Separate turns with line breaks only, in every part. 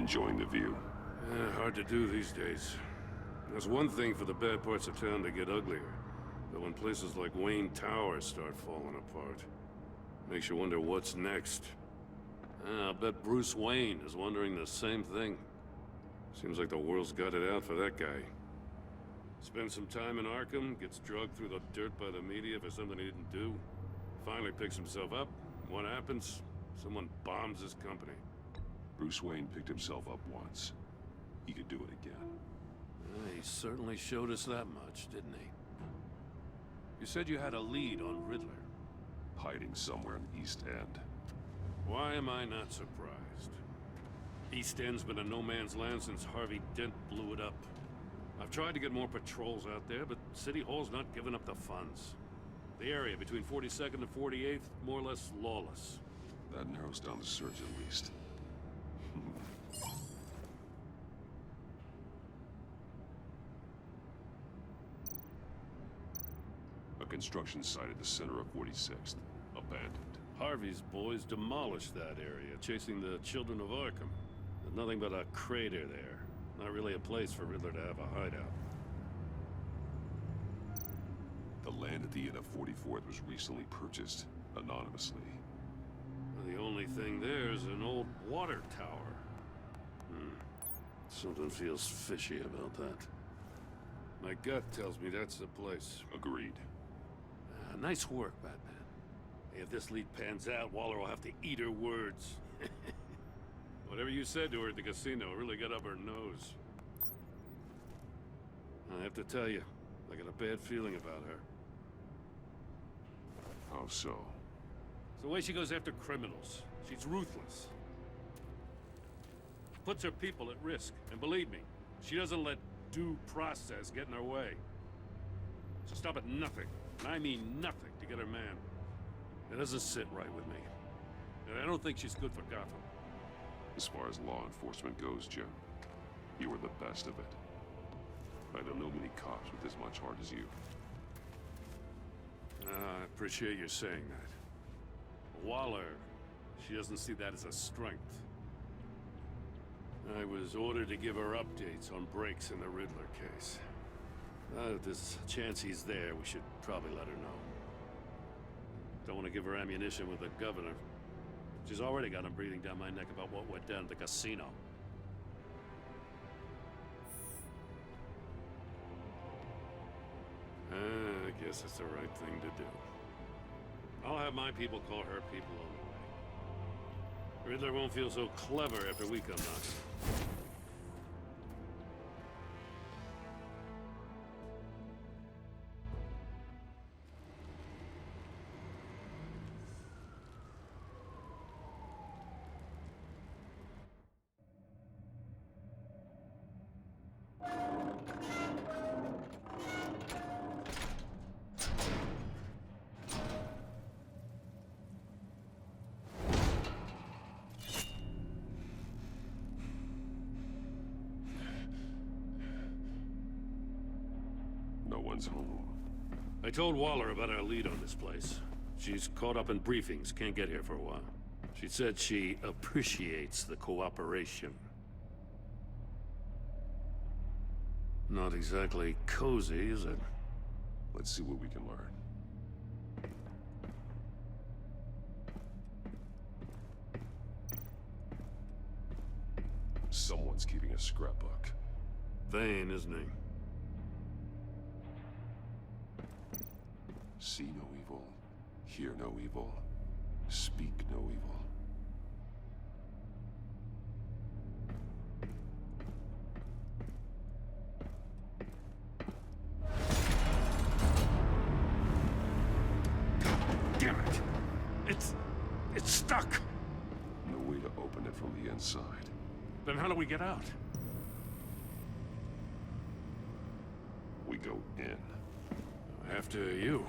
Enjoying the view?
Hard to do these days. There's one thing for the bad parts of town to get uglier. But when places like Wayne Tower start falling apart, makes you wonder what's next. I'll bet Bruce Wayne is wondering the same thing. Seems like the world's got it out for that guy. Spends some time in Arkham, gets drugged through the dirt by the media for something he didn't do. Finally picks himself up. What happens? Someone bombs his company.
Bruce Wayne picked himself up once. He could do it again.
He certainly showed us that much, didn't he? You said you had a lead on Ridler.
Hiding somewhere in East End.
Why am I not surprised? East End's been a no-man's land since Harvey Dent blew it up. I've tried to get more patrols out there, but City Hall's not giving up the funds. The area between 42nd and 48th, more or less lawless.
That narrows down the search at least. A construction site at the center of 46th. Abandoned.
Harvey's boys demolished that area, chasing the children of Arkham. There's nothing but a crater there. Not really a place for Riddler to have a hideout.
The land at the end of 44th was recently purchased, anonymously.
The only thing there is an old water tower. Something feels fishy about that. My gut tells me that's the place.
Agreed.
Nice work, Batman. If this lead pans out, Waller will have to eat her words. Whatever you said to her at the casino really got up her nose. I have to tell you, I got a bad feeling about her.
How so?
It's the way she goes after criminals. She's ruthless. Puts her people at risk. And believe me, she doesn't let due process get in her way. She'll stop at nothing, and I mean nothing, to get her man. It doesn't sit right with me. And I don't think she's good for Gotham.
As far as law enforcement goes, Jim, you were the best of it. I don't know many cops with as much heart as you.
I appreciate you saying that. Waller, she doesn't see that as a strength. I was ordered to give her updates on breaks in the Ridler case. If there's a chance he's there, we should probably let her know. Don't want to give her ammunition with the governor. She's already got him breathing down my neck about what went down at the casino. I guess it's the right thing to do. I'll have my people call her people on the way. Riddler won't feel so clever after we come knocking.
No one's home.
I told Waller about our lead on this place. She's caught up in briefings, can't get here for a while. She said she appreciates the cooperation. Not exactly cozy, is it?
Let's see what we can learn. Someone's keeping a scrapbook.
Vain, isn't he?
See no evil, hear no evil, speak no evil.
Damn it! It's stuck!
No way to open it from the inside.
Then how do we get out?
We go in.
After you.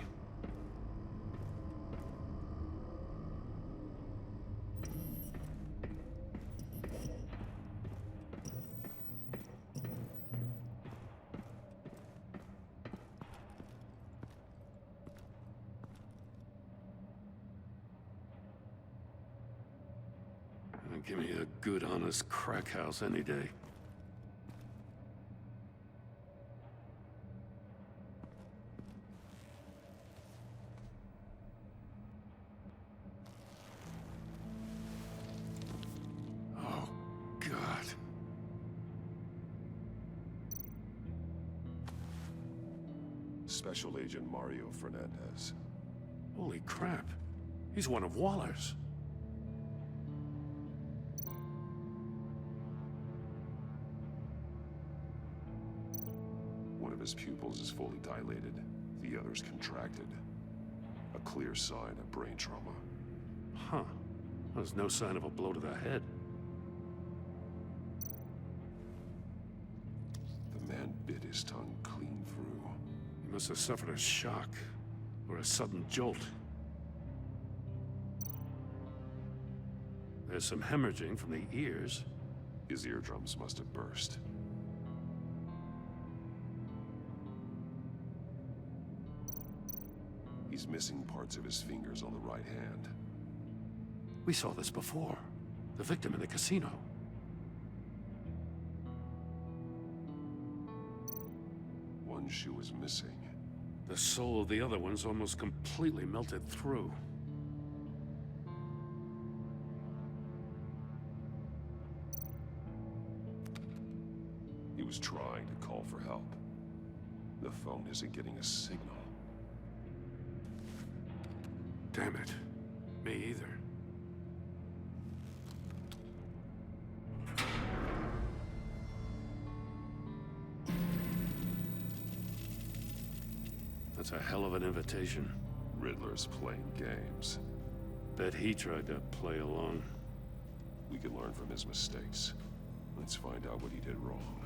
Give me a good, honest crack house any day. Oh, God.
Special Agent Mario Fernandez.
Holy crap. He's one of Waller's.
One of his pupils is fully dilated. The other's contracted. A clear sign of brain trauma.
Huh. There's no sign of a blow to the head.
The man bit his tongue clean through.
He must have suffered a shock, or a sudden jolt. There's some hemorrhaging from the ears.
His eardrums must have burst. He's missing parts of his fingers on the right hand.
We saw this before. The victim in the casino.
One shoe is missing.
The sole of the other one's almost completely melted through.
He was trying to call for help. The phone isn't getting a signal.
Damn it. Me either. That's a hell of an invitation.
Ridler's playing games.
Bet he tried to play along.
We can learn from his mistakes. Let's find out what he did wrong.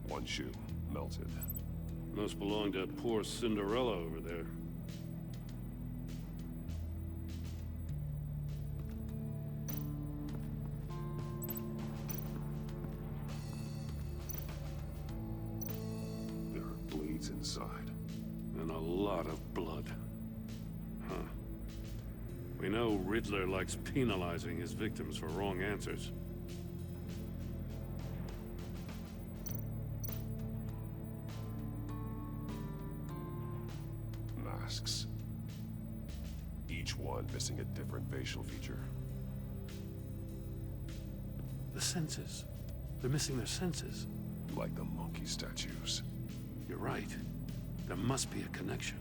One shoe, melted.
Must belong to poor Cinderella over there.
There are bleeds inside.
And a lot of blood. Huh. We know Riddler likes penalizing his victims for wrong answers.
Masks. Each one missing a different facial feature.
The senses. They're missing their senses.
Like the monkey statues.
You're right. There must be a connection.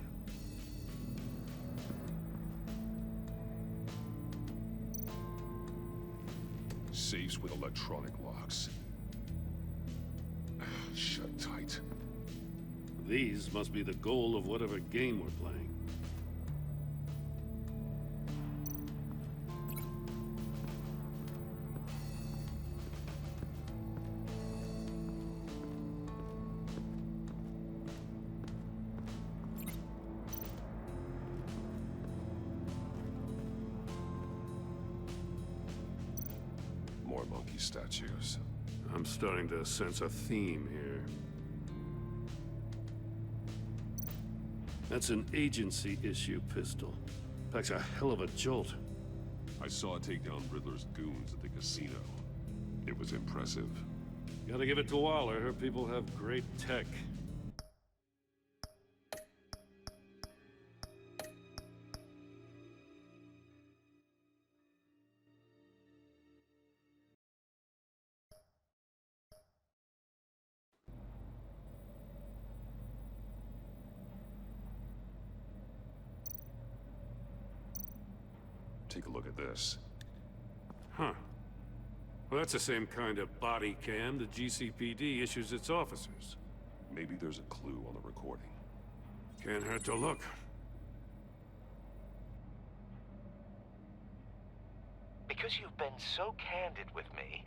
Safes with electronic locks. Shut tight.
These must be the goal of whatever game we're playing.
More monkey statues.
I'm starting to sense a theme here. That's an agency issue pistol. Packs a hell of a jolt.
I saw it take down Riddler's goons at the casino. It was impressive.
Gotta give it to Waller. Her people have great tech.
Take a look at this.
Huh. Well, that's the same kind of body cam the GCPD issues its officers.
Maybe there's a clue on the recording.
Can't hurt to look.
Because you've been so candid with me,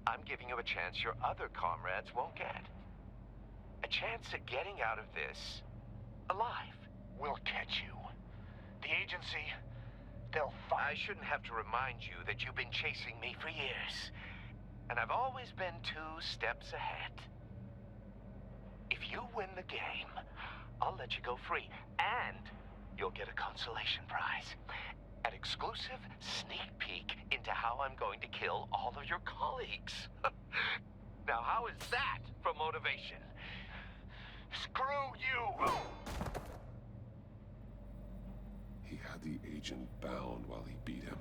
I'm giving you a chance your other comrades won't get. A chance at getting out of this alive.
We'll catch you. The agency, they'll find...
I shouldn't have to remind you that you've been chasing me for years. And I've always been 2 steps ahead. If If you win the game, I'll let you go free, and you'll get a consolation prize. An exclusive sneak peek into how I'm going to kill all of your colleagues. Now, how is that for motivation? Screw you!
He had the agent bound while he beat him.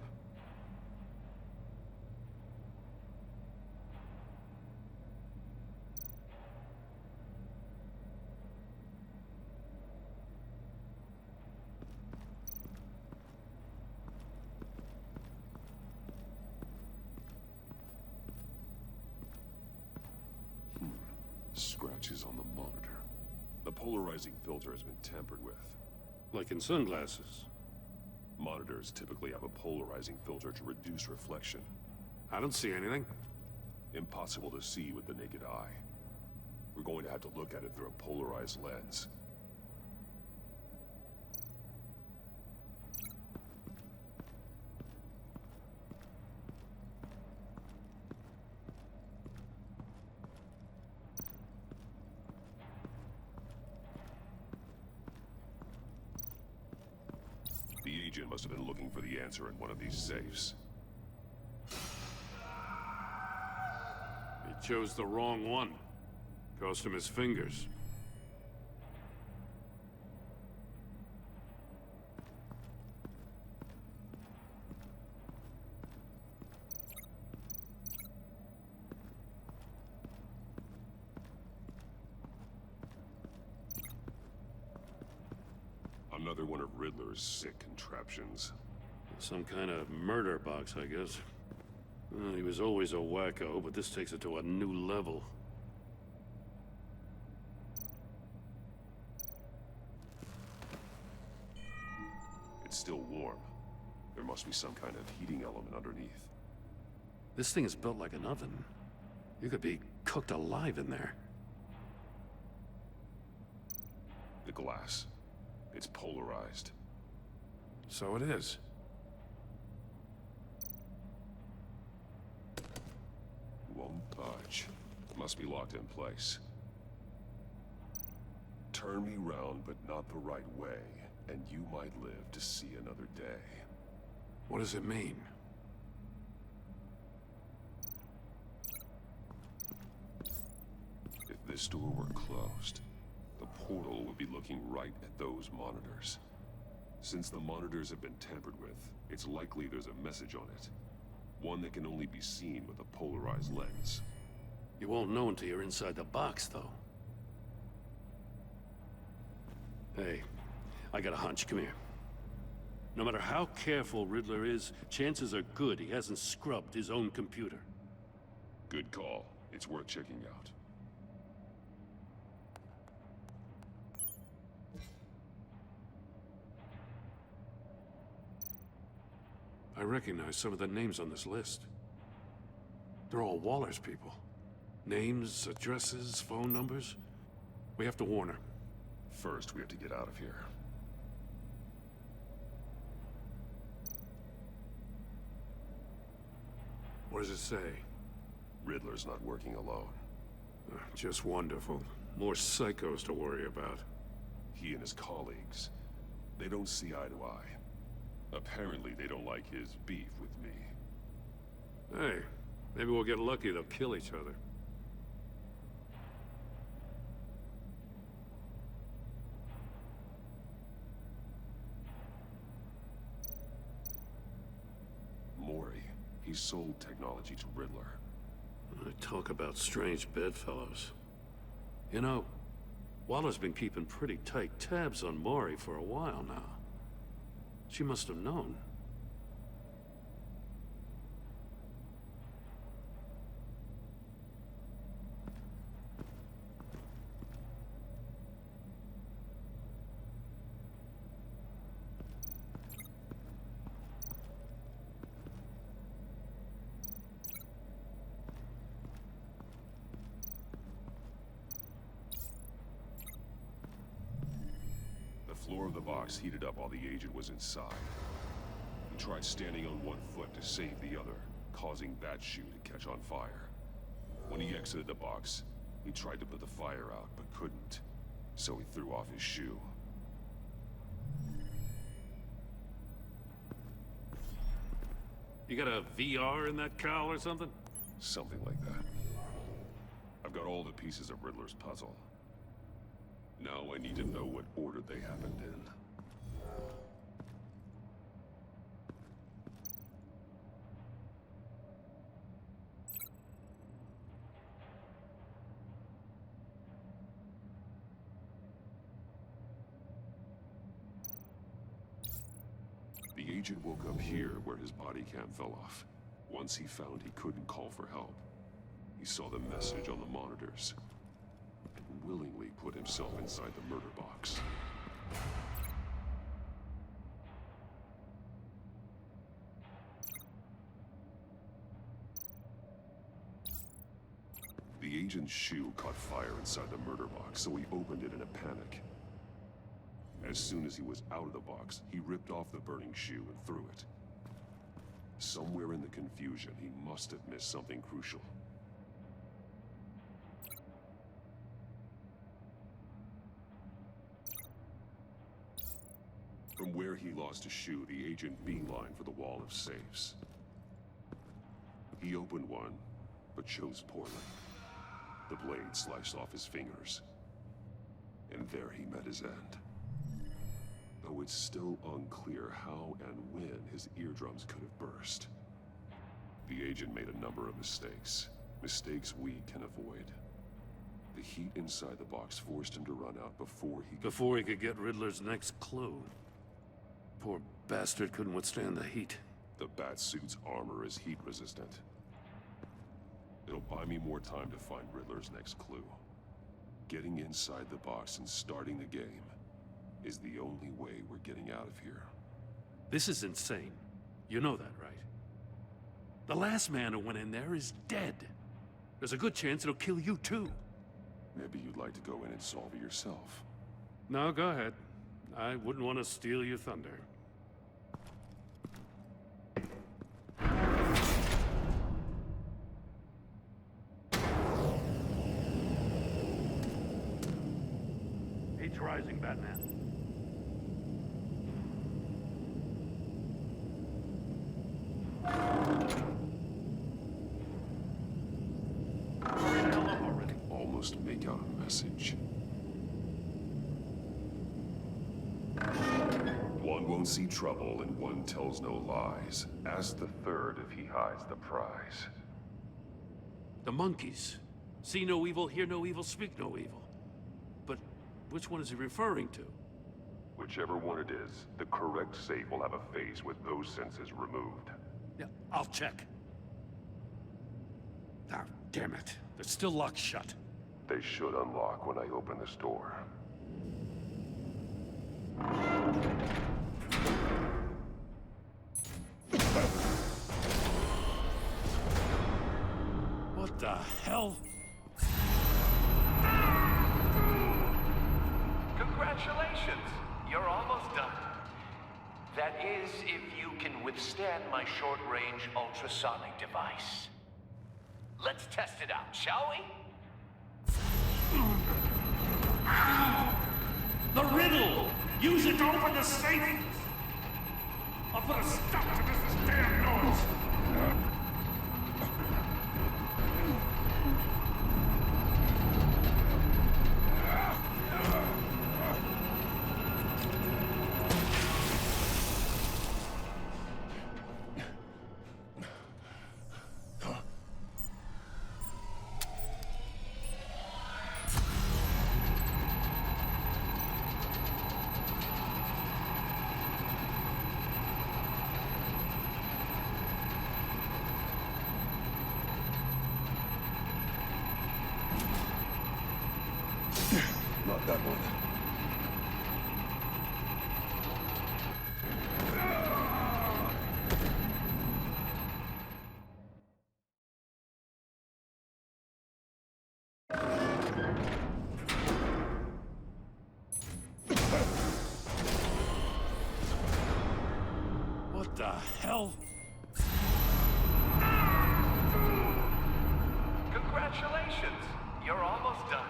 Scratches on the monitor. The polarizing filter has been tampered with.
Like in sunglasses.
Monitors typically have a polarizing filter to reduce reflection.
I don't see anything.
Impossible to see with the naked eye. We're going to have to look at it through a polarized lens. The agent must have been looking for the answer in one of these safes.
He chose the wrong one. Cost him his fingers.
Another one of Ridler's sick contraptions.
Some kind of murder box, I guess. Well, he was always a wacko, but this takes it to a new level.
It's still warm. There must be some kind of heating element underneath.
This thing is built like an oven. You could be cooked alive in there.
The glass. It's polarized.
So it is.
Won't budge. Must be locked in place. Turn me round, but not the right way, and you might live to see another day.
What does it mean?
If this door were closed, the portal would be looking right at those monitors. Since the monitors have been tampered with, it's likely there's a message on it. One that can only be seen with a polarized lens.
You won't know until you're inside the box, though. Hey, I got a hunch. Come here. No matter how careful Ridler is, chances are good he hasn't scrubbed his own computer.
Good call. It's worth checking out.
I recognize some of the names on this list. They're all Waller's people. Names, addresses, phone numbers. We have to warn her.
First, we have to get out of here.
What does it say?
Ridler's not working alone.
Just wonderful. More psychos to worry about.
He and his colleagues, they don't see eye to eye. Apparently, they don't like his beef with me.
Hey, maybe we'll get lucky they'll kill each other.
Mori, he sold technology to Ridler.
Talk about strange bedfellows. You know, Waller's been keeping pretty tight tabs on Mori for a while now. She must have known.
The floor of the box heated up while the agent was inside. He tried standing on one foot to save the other, causing that shoe to catch on fire. When he exited the box, He tried to put the fire out, but couldn't. So he threw off his shoe.
You got a VR in that cowl or something?
Something like that. I've got all the pieces of Ridler's puzzle. Now I need to know what order they happened in. The agent woke up here where his body cam fell off. Once he found he couldn't call for help, he saw the message on the monitors and willingly put himself inside the murder box. The agent's shoe caught fire inside the murder box, so he opened it in a panic. As soon as he was out of the box, he ripped off the burning shoe and threw it. Somewhere in the confusion, he must have missed something crucial. From where he lost his shoe, the agent beelined for the wall of safes. He opened one, but chose poorly. The blade sliced off his fingers. And there he met his end. Though it's still unclear how and when his eardrums could have burst. The agent made a number of mistakes. Mistakes we can avoid. The heat inside the box forced him to run out before he
could get Ridler's next clue. Poor bastard couldn't withstand the heat.
The Batsuit's armor is heat resistant. It'll buy me more time to find Ridler's next clue. Getting inside the box and starting the game is the only way we're getting out of here.
This is insane. You know that, right? The last man who went in there is dead. There's a good chance it'll kill you too.
Maybe you'd like to go in and solve it yourself.
No, go ahead. I wouldn't want to steal your thunder. Heat's rising, Batman. Hurry the hell up already.
Almost make out a message. One won't see trouble and one tells no lies. Ask the third if he hides the prize.
The monkeys. See no evil, hear no evil, speak no evil. But which one is he referring to?
Whichever one it is, the correct safe will have a face with those senses removed.
Yeah, I'll check. Ah, damn it. They're still locked shut.
They should unlock when I open this door.
What the hell?
Congratulations! You're almost done. That is, if you can withstand my short-range ultrasonic device. Let's test it out, shall we?
The riddle! Use it to open the safe! I'll put a stop to this damn noise!
Not that one.
What the hell?
Congratulations! You're almost done.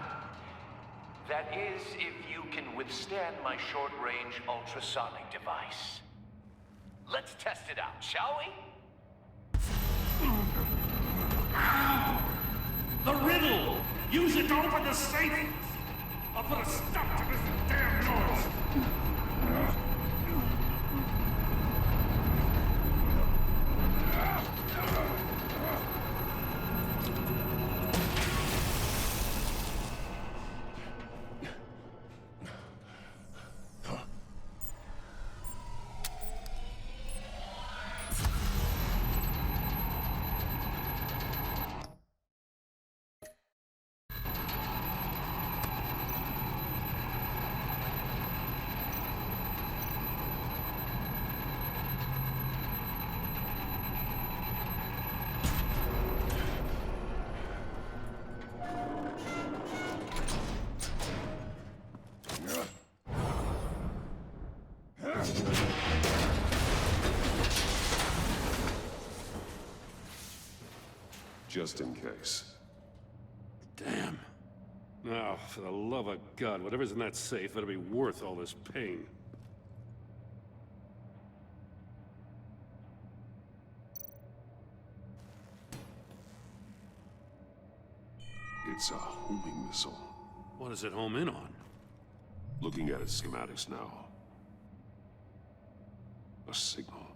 That is, if you can withstand my short-range ultrasonic device. Let's test it out, shall we?
The riddle! Use it to open the safe! I'll put a stop to this damn noise!
Just in case.
Damn. Now, for the love of God, whatever's in that safe better be worth all this pain.
It's a homing missile.
What does it home in on?
Looking at its schematics now. A signal.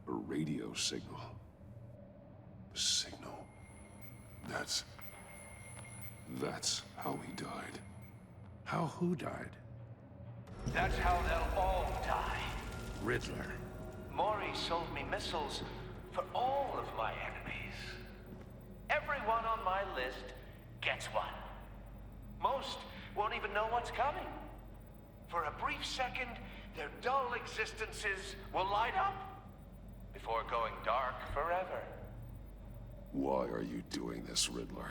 A radio signal. A signal. That's how he died.
How who died?
That's how they'll all die.
Ridler.
Maury sold me missiles for all of my enemies. Everyone on my list gets one. Most won't even know what's coming. For a brief second, their dull existences will light up before going dark forever.
Why are you doing this, Ridler?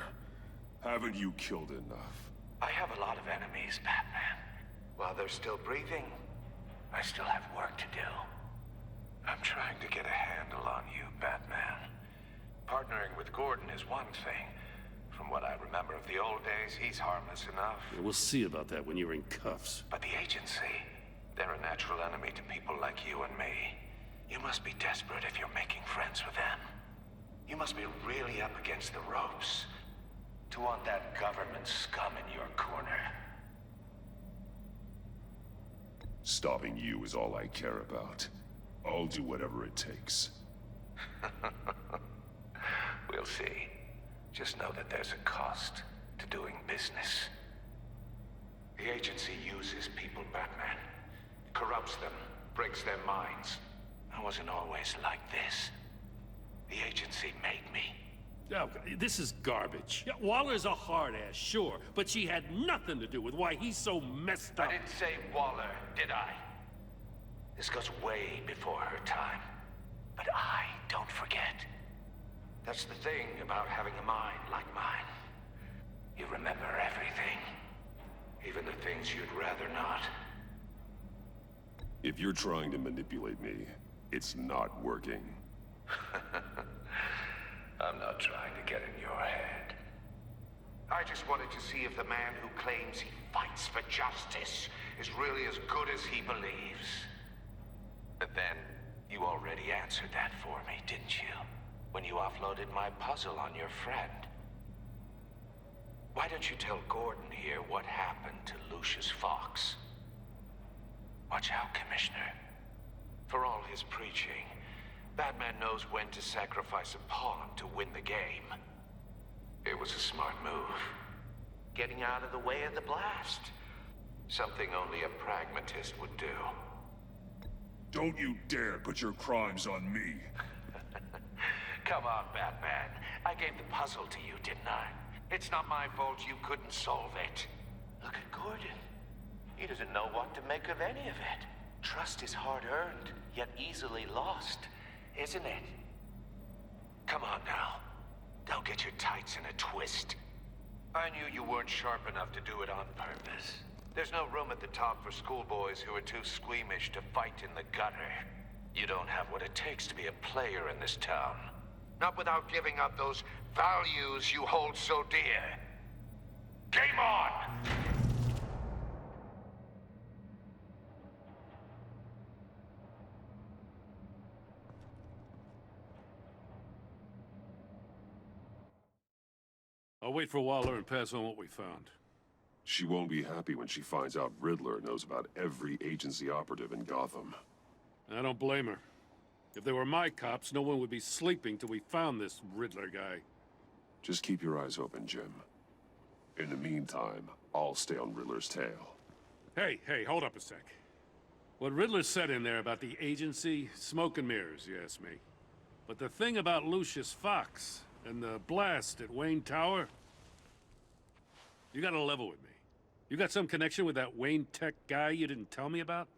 Haven't you killed enough?
I have a lot of enemies, Batman. While they're still breathing, I still have work to do. I'm trying to get a handle on you, Batman. Partnering with Gordon is one thing. From what I remember of the old days, he's harmless enough.
Yeah, we'll see about that when you're in cuffs.
But the agency, they're a natural enemy to people like you and me. You must be desperate if you're making friends with them. You must be really up against the ropes to want that government scum in your corner.
Stopping you is all I care about. I'll do whatever it takes.
We'll see. Just know that there's a cost to doing business. The agency uses people, Batman. Corrupts them, breaks their minds. I wasn't always like this. The agency made me.
Oh, this is garbage. Yeah, Waller's a hard-ass, sure, but she had nothing to do with why he's so messed up.
I didn't say Waller, did I? This goes way before her time. But I don't forget. That's the thing about having a mind like mine. You remember everything. Even the things you'd rather not.
If you're trying to manipulate me, it's not working.
I'm not trying to get in your head. I just wanted to see if the man who claims he fights for justice is really as good as he believes. But then, you already answered that for me, didn't you? When you offloaded my puzzle on your friend. Why don't you tell Gordon here what happened to Lucius Fox? Watch out, Commissioner. For all his preaching, Batman knows when to sacrifice a pawn to win the game. It was a smart move. Getting out of the way of the blast. Something only a pragmatist would do.
Don't you dare put your crimes on me.
Come on, Batman. I gave the puzzle to you, didn't I? It's not my fault you couldn't solve it. Look at Gordon. He doesn't know what to make of any of it. Trust is hard-earned, yet easily lost, isn't it? Come on now. Don't get your tights in a twist. I knew you weren't sharp enough to do it on purpose. There's no room at the top for schoolboys who are too squeamish to fight in the gutter. You don't have what it takes to be a player in this town. Not without giving up those values you hold so dear.
Game on!
I'll wait for Waller and pass on what we found.
She won't be happy when she finds out Ridler knows about every agency operative in Gotham.
I don't blame her. If they were my cops, no one would be sleeping till we found this Ridler guy.
Just keep your eyes open, Jim. In the meantime, I'll stay on Riddler's tail.
Hey, hold up a sec. What Ridler said in there about the agency, smoke and mirrors, you ask me. But the thing about Lucius Fox and the blast at Wayne Tower, you gotta level with me. You got some connection with that Wayne Tech guy you didn't tell me about?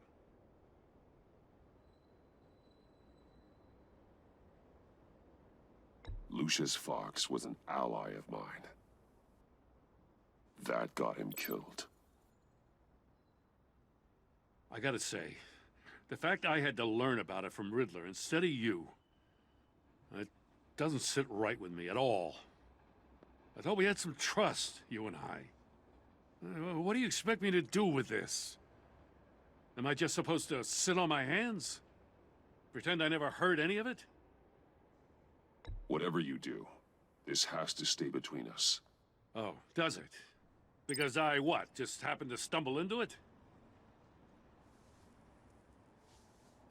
Lucius Fox was an ally of mine. That got him killed.
I gotta say, the fact I had to learn about it from Ridler instead of you, it doesn't sit right with me at all. I thought we had some trust, you and I. What do you expect me to do with this? Am I just supposed to sit on my hands? Pretend I never heard any of it?
Whatever you do, this has to stay between us.
Oh, does it? Because I, what, just happened to stumble into it?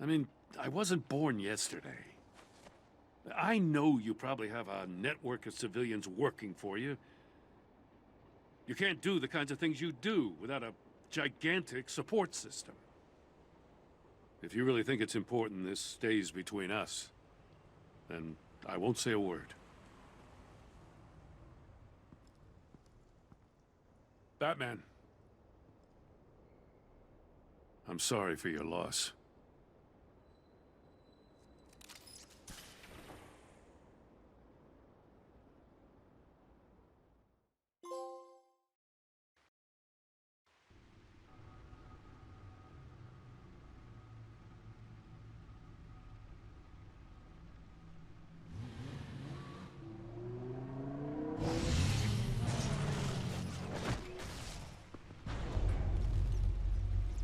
I mean, I wasn't born yesterday. I know you probably have a network of civilians working for you. You can't do the kinds of things you do without a gigantic support system. If you really think it's important this stays between us, then I won't say a word. Batman. I'm sorry for your loss.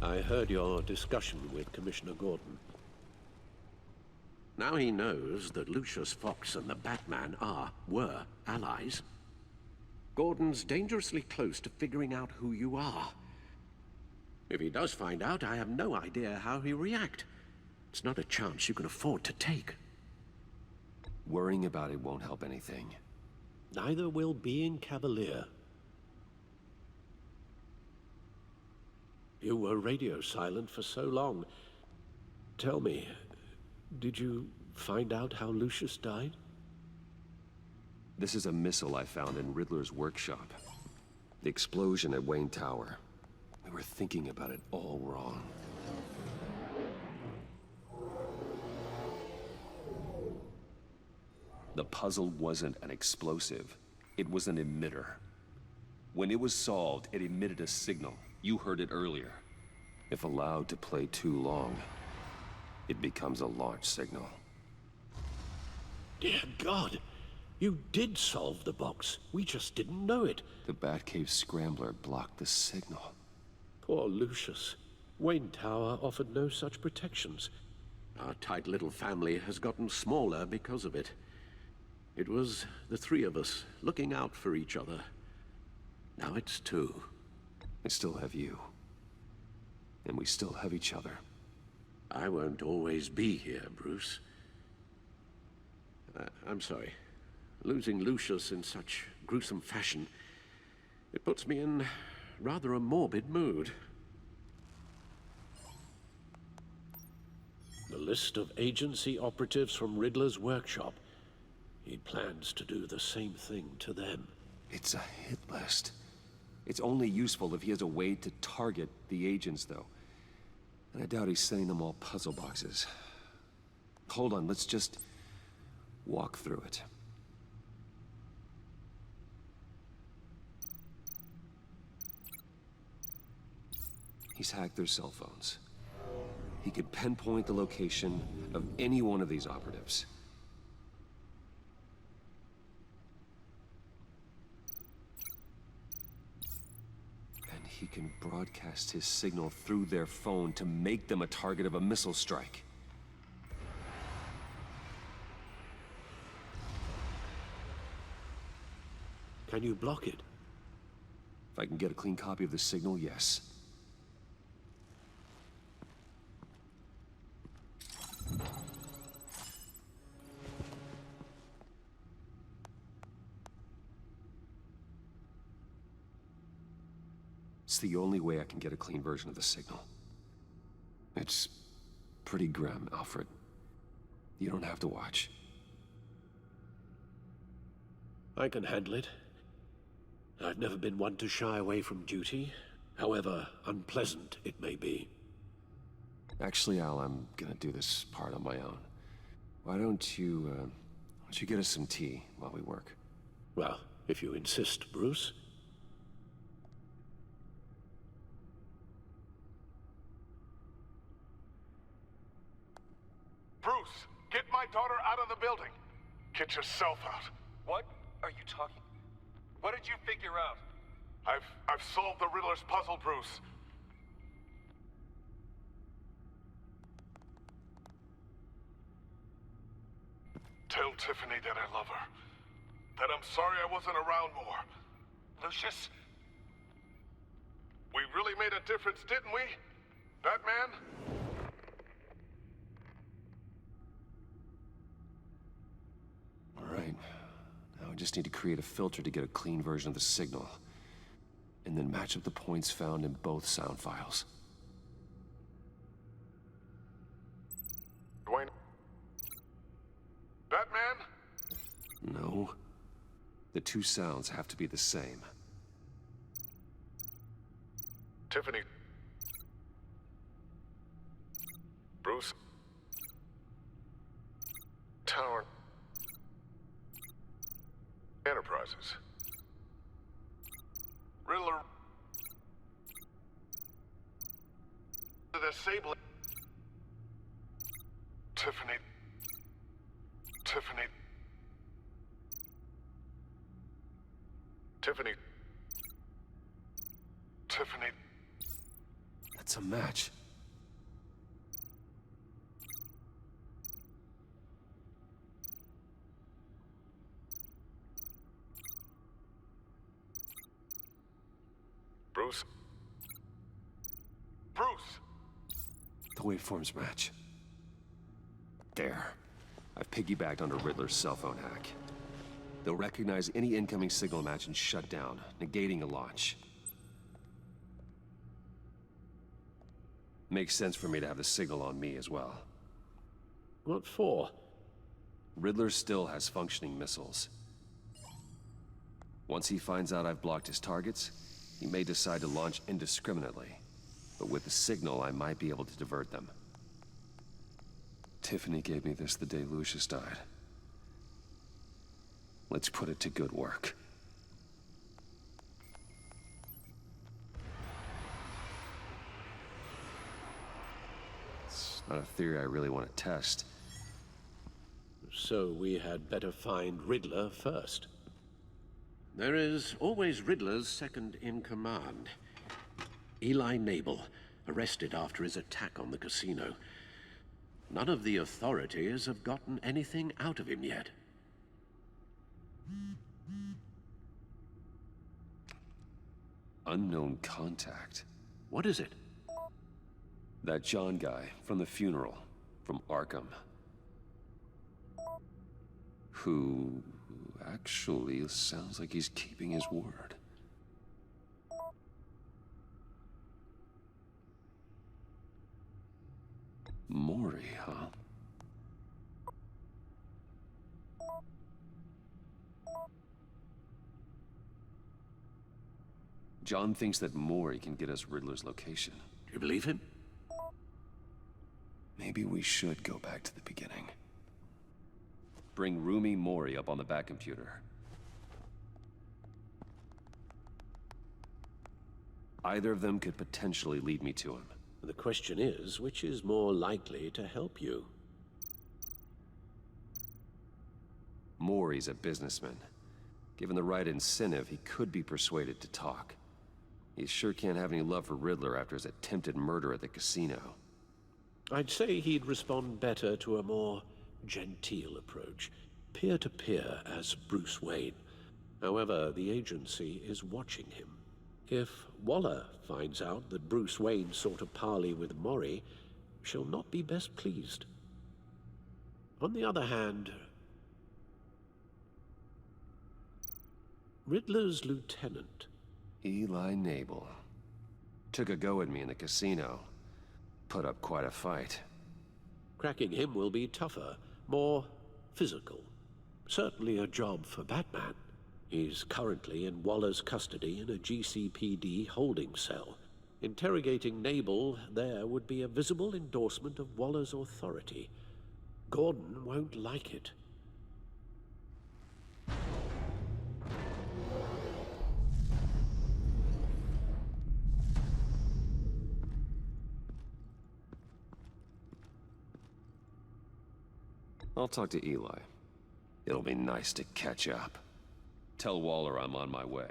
I heard your discussion with Commissioner Gordon. Now he knows that Lucius Fox and the Batman were allies. Gordon's dangerously close to figuring out who you are. If he does find out, I have no idea how he'll react. It's not a chance you can afford to take.
Worrying about it won't help anything.
Neither will being cavalier. You were radio silent for so long. Tell me, did you find out how Lucius died?
This is a missile I found in Ridler's workshop. The explosion at Wayne Tower. We were thinking about it all wrong. The puzzle wasn't an explosive. It was an emitter. When it was solved, it emitted a signal. You heard it earlier. If allowed to play too long, it becomes a launch signal.
Dear God, you did solve the box. We just didn't know it.
The Batcave scrambler blocked the signal.
Poor Lucius. Wayne Tower offered no such protections. Our tight little family has gotten smaller because of it. It was the three of us looking out for each other. Now it's two.
I still have you. And we still have each other.
I won't always be here, Bruce. I'm sorry. Losing Lucius in such gruesome fashion, it puts me in rather a morbid mood. The list of agency operatives from Ridler's workshop. He plans to do the same thing to them.
It's a hit list. It's only useful if he has a way to target the agents, though. And I doubt he's sending them all puzzle boxes. Hold on, let's just walk through it. He's hacked their cell phones. He could pinpoint the location of any one of these operatives. he can broadcast his signal through their phone to make them a target of a missile strike.
Can you block it?
If I can get a clean copy of the signal, yes. It's the only way I can get a clean version of the signal. It's pretty grim, Alfred. You don't have to watch.
I can handle it. I've never been one to shy away from duty, however unpleasant it may be.
Actually, Al, I'm gonna do this part on my own. Why don't you get us some tea while we work?
Well, if you insist, Bruce.
Bruce, get my daughter out of the building. Get yourself out.
What are you talking? What did you figure out?
I've solved the Riddler's puzzle, Bruce. Tell Tiffany that I love her. That I'm sorry I wasn't around more.
Lucius?
We really made a difference, didn't we? Batman?
All right. Now I just need to create a filter to get a clean version of the signal. And then match up the points found in both sound files.
Dwayne? Batman?
No. The two sounds have to be the same.
Tiffany? Bruce? Tower? Enterprises? Riddler? The disabling? Tiffany? Tiffany? Tiffany? Tiffany?
That's a match.
Bruce? Bruce!
The waveforms match. There. I've piggybacked onto Riddler's cell phone hack. They'll recognize any incoming signal match and shut down, negating a launch. Makes sense for me to have the signal on me as well.
What for?
Riddler still has functioning missiles. Once he finds out I've blocked his targets, he may decide to launch indiscriminately. But with the signal, I might be able to divert them. Tiffany gave me this the day Lucius died. Let's put it to good work. It's not a theory I really want to test.
So we had better find Riddler first. There is always Riddler's second in command. Eli Nabel, arrested after his attack on the casino. None of the authorities have gotten anything out of him yet.
Unknown contact.
What is it?
That John guy from the funeral, from Arkham. Who actually sounds like he's keeping his word. Maury, huh? John thinks that Maury can get us Riddler's location.
Do you believe him?
Maybe we should go back to the beginning. Bring Rumi Mori up on the back computer. Either of them could potentially lead me to him.
The question is, which is more likely to help you?
Mori's a businessman. Given the right incentive, he could be persuaded to talk. He sure can't have any love for Ridler after his attempted murder at the casino.
I'd say he'd respond better to a more genteel approach, peer-to-peer as Bruce Wayne. However, the agency is watching him. If Waller finds out that Bruce Wayne sought a parley with Mori, she'll not be best pleased. On the other hand, Riddler's lieutenant,
Eli Nabel. Took a go at me in the casino. Put up quite a fight.
cracking him will be tougher, more physical. Certainly a job for Batman. He's currently in Waller's custody in a GCPD holding cell. Interrogating Nabel there would be a visible endorsement of Waller's authority. Gordon won't like it.
I'll talk to Eli. It'll be nice to catch up. Tell Waller I'm on my way.